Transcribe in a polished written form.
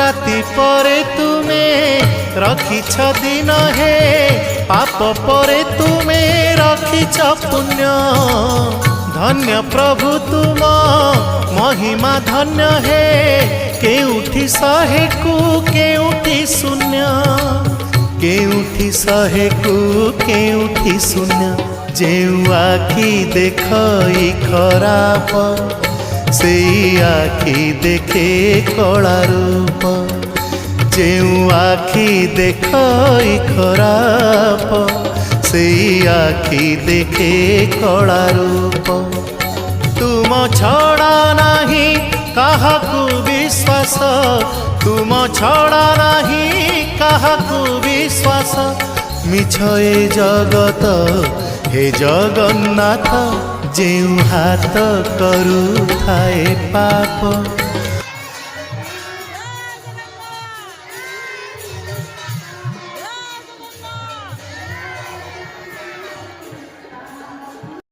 राति परे तुमे रखिछ दिन हे पाप परे तुमे रखिछ पुण्य धन्य प्रभु तुम महिमा धन्य हे केउठी शहे कु केउठी शून्य केउठी शहे कु केउठी शून्य जेउ आखि देखई खराप से आखि देखे कला रूप जेउ आखि देखई खराप से आखि देखे कला रूप तुम छड़ा नाही काहाकू विश्वास तुम छड़ा नाही काहाकू विश्वास मिछ ए जगत हे जगन्नाथ जेउ हाथ करू थाए पाप।